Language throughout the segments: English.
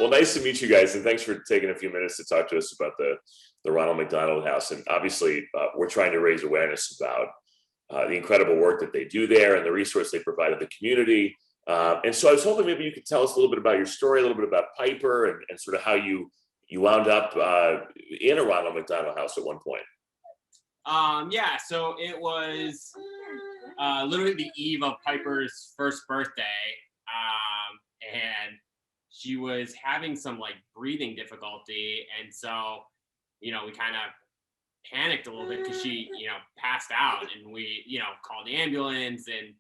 Well, nice to meet you guys, and thanks for taking a few minutes to talk to us about the Ronald McDonald House. And obviously, we're trying to raise awareness about the incredible work that they do there and the resource they provide to the community. And so I was hoping maybe you could tell us a little bit about your story, a little bit about Piper, and sort of how you wound up in a Ronald McDonald House at one point. Yeah, so it was literally the eve of Piper's first birthday, and she was having some like breathing difficulty, and so we kind of panicked a little bit because she passed out, and we called the ambulance and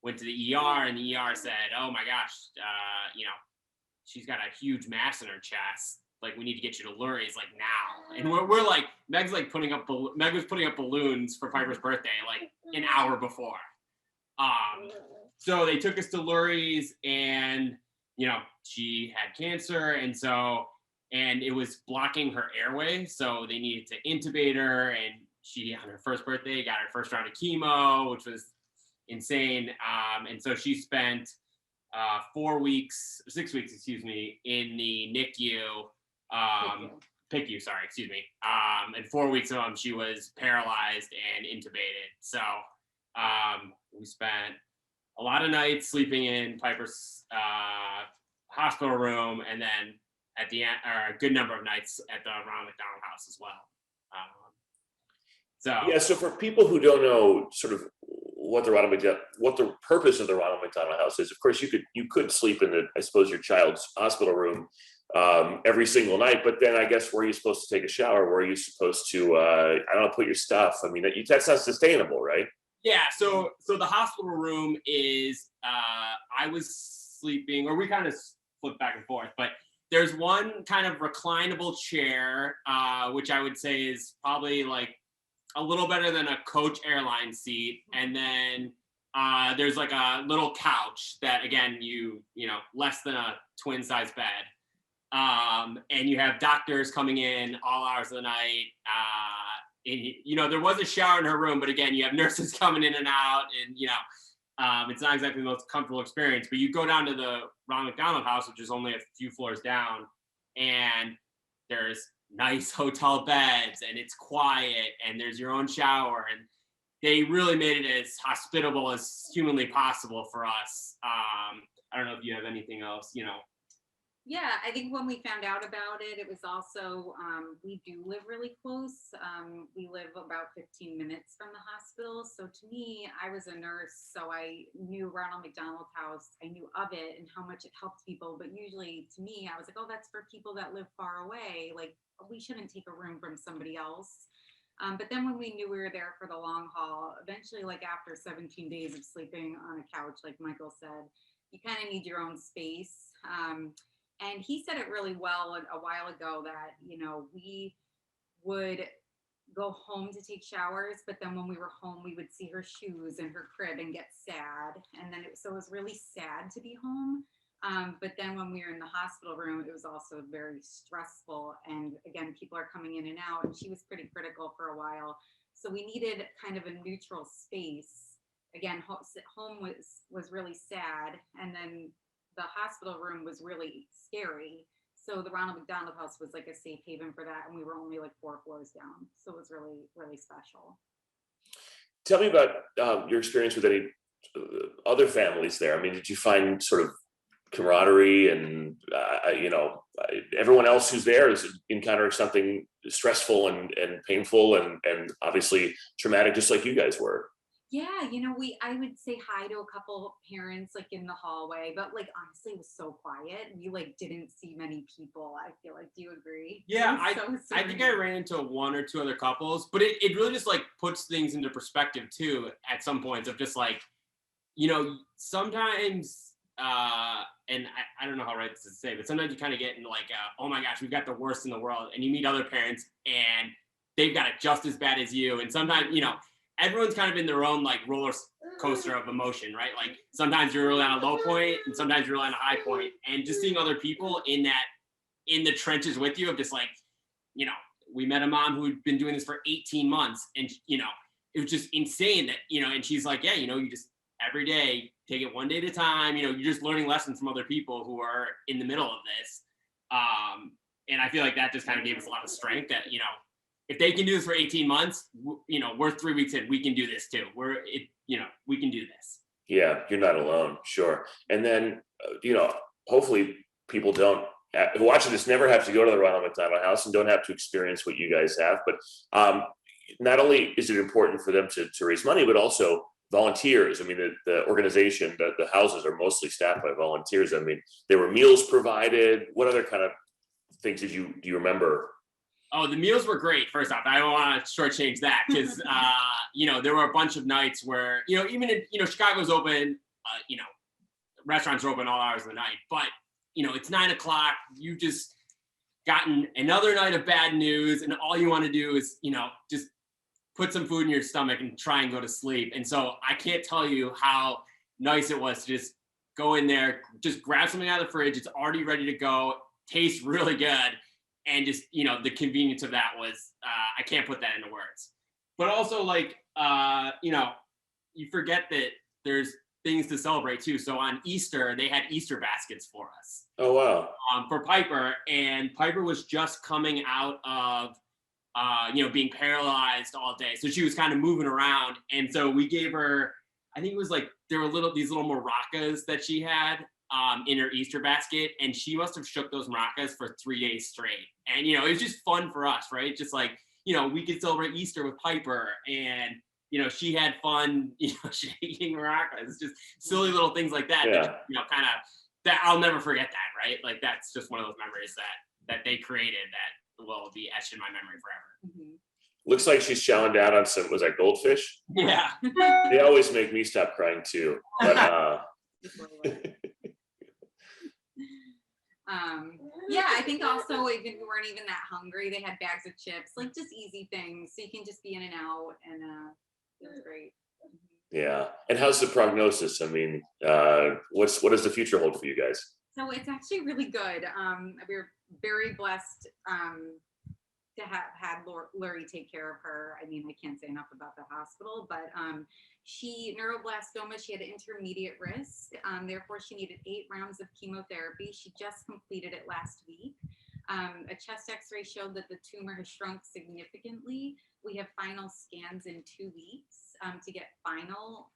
went to the ER, and the ER said, oh my gosh, she's got a huge mass in her chest. Like, we need to get you to Lurie's like now. And we're like, Meg was putting up balloons for Piper's birthday like an hour before. So they took us to Lurie's, and she had cancer, and it was blocking her airway, so they needed to intubate her, and she on her first birthday got her first round of chemo, which was insane. And so she spent 6 weeks, in the NICU. PICU, sorry, excuse me. And 4 weeks of them, she was paralyzed and intubated. So we spent a lot of nights sleeping in Piper's hospital room, and then at the end, or a good number of nights at the Ronald McDonald House as well. So for people who don't know sort of what the purpose of the Ronald McDonald House is, of course you could sleep in I suppose your child's hospital room every single night, but then I guess where are you supposed to take a shower? Where are you supposed to put your stuff? I mean, that's not sustainable, right? Yeah, so the hospital room is I was sleeping, or we kind of flip back and forth, but there's one kind of reclinable chair, which I would say is probably like a little better than a coach airline seat, and then there's like a little couch that, again, less than a twin size bed. And you have doctors coming in all hours of the night. There was a shower in her room, but again, you have nurses coming in and out, and it's not exactly the most comfortable experience. But you go down to the Ronald McDonald House, which is only a few floors down, and there's nice hotel beds, and it's quiet, and there's your own shower, and they really made it as hospitable as humanly possible for us. I don't know if you have anything else, Yeah, I think when we found out about it, it was also, we do live really close. We live about 15 minutes from the hospital. So to me, I was a nurse, so I knew Ronald McDonald House. I knew of it and how much it helped people. But usually to me, I was like, oh, that's for people that live far away. Like, we shouldn't take a room from somebody else. But then when we knew we were there for the long haul, eventually, like after 17 days of sleeping on a couch, like Michael said, you kind of need your own space. And he said it really well a while ago that, we would go home to take showers, but then when we were home, we would see her shoes in her crib and get sad. And then it was really sad to be home. But then when we were in the hospital room, it was also very stressful. And again, people are coming in and out, and she was pretty critical for a while. So we needed kind of a neutral space. Again, home was really sad. And then the hospital room was really scary. So the Ronald McDonald House was like a safe haven for that. And we were only like 4 floors down. So it was really, really special. Tell me about your experience with any other families there. I mean, did you find sort of camaraderie and, everyone else who's there is encountering something stressful and painful and obviously traumatic, just like you guys were? Yeah, I would say hi to a couple parents like in the hallway, but like honestly, it was so quiet. We like didn't see many people. I feel like, do you agree? Yeah, I think I ran into 1 or 2 other couples, but it really just like puts things into perspective too at some points of just like, sometimes, and I don't know how right this is to say, but sometimes you kind of get into like, oh my gosh, we've got the worst in the world, and you meet other parents and they've got it just as bad as you, and sometimes, everyone's kind of in their own like roller coaster of emotion, right? Like sometimes you're really on a low point and sometimes you're really on a high point, and just seeing other people in the trenches with you of just like, we met a mom who'd been doing this for 18 months, and it was just insane that, and she's like, yeah, you just every day take it one day at a time, you're just learning lessons from other people who are in the middle of this. And I feel like that just kind of gave us a lot of strength that, if they can do this for 18 months, we're 3 weeks in, we can do this too. We can do this. Yeah, you're not alone. Sure. And then, hopefully people who watching this never have to go to the Ronald McDonald House and don't have to experience what you guys have. But not only is it important for them to raise money, but also volunteers. I mean, the organization, the houses are mostly staffed by volunteers. I mean, there were meals provided. What other kind of things do you remember? Oh, the meals were great. First off, I don't want to shortchange that because, there were a bunch of nights where, even if, Chicago's open, restaurants are open all hours of the night, but, it's 9 o'clock. You just gotten another night of bad news and all you want to do is, just put some food in your stomach and try and go to sleep. And so I can't tell you how nice it was to just go in there, just grab something out of the fridge. It's already ready to go, tastes really good. And just, the convenience of that was, I can't put that into words. But also you forget that there's things to celebrate too. So on Easter, they had Easter baskets for us. Oh, wow. For Piper, and Piper was just coming out of, being paralyzed all day. So she was kind of moving around. And so we gave her, I think it was there were these little maracas that she had in her Easter basket, and she must have shook those maracas for 3 days straight. And it was just fun for us, right? Just we could celebrate Easter with Piper, and she had fun, shaking maracas, just silly little things like that. Yeah. That, kind of that I'll never forget that, right? Like that's just one of those memories that they created that will be etched in my memory forever. Mhm. Looks like she's chowing down on some, was that goldfish? Yeah. They always make me stop crying too. But yeah, I think also even we weren't even that hungry. They had bags of chips, just easy things, so you can just be in and out, and it was great. yeah. And how's the prognosis? I mean, what does the future hold for you guys? So it's actually really good. We're very blessed to have had Lori take care of her. I mean, I can't say enough about the hospital, but neuroblastoma, she had intermediate risk. Therefore, she needed 8 rounds of chemotherapy. She just completed it last week. A chest x-ray showed that the tumor has shrunk significantly. We have final scans in 2 weeks to get final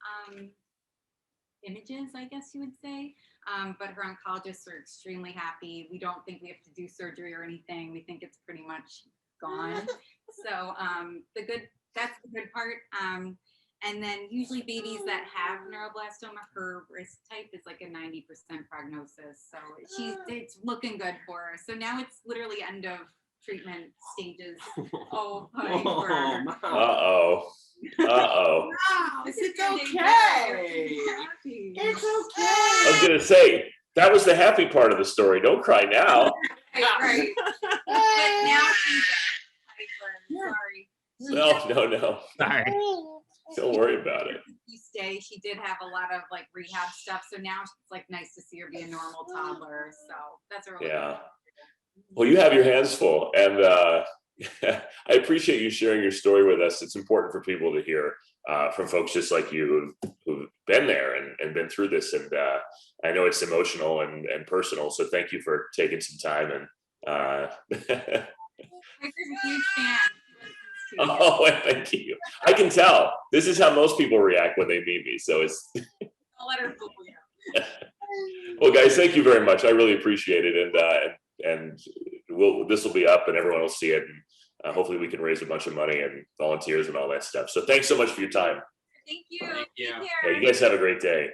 images, I guess you would say. But her oncologists are extremely happy. We don't think we have to do surgery or anything. We think it's pretty much gone. So that's the good part. And then usually babies that have neuroblastoma, her risk type is a 90% prognosis. So it's looking good for her. So now it's literally end of treatment stages. Oh, Piper. Uh-oh. Uh-oh. It's okay. It's okay. I was gonna say, that was the happy part of the story. Don't cry now. Right. But now she's Piper. Sorry. No. Sorry. Don't worry about it. You stay. She did have a lot of rehab stuff, so now it's nice to see her be a normal toddler. So that's a really Yeah. Well, you have your hands full, and I appreciate you sharing your story with us. It's important for people to hear from folks just like you who've been there and been through this. And I know it's emotional and personal. So thank you for taking some time. And Piper's a huge fan. oh, thank you. I can tell. This is how most people react when they meet me. So it's. I'll let her fool you. Well, guys, thank you very much. I really appreciate it. And this will be up and everyone will see it. And hopefully we can raise a bunch of money and volunteers and all that stuff. So thanks so much for your time. Thank you. Thank you. Take care. Yeah, you guys have a great day.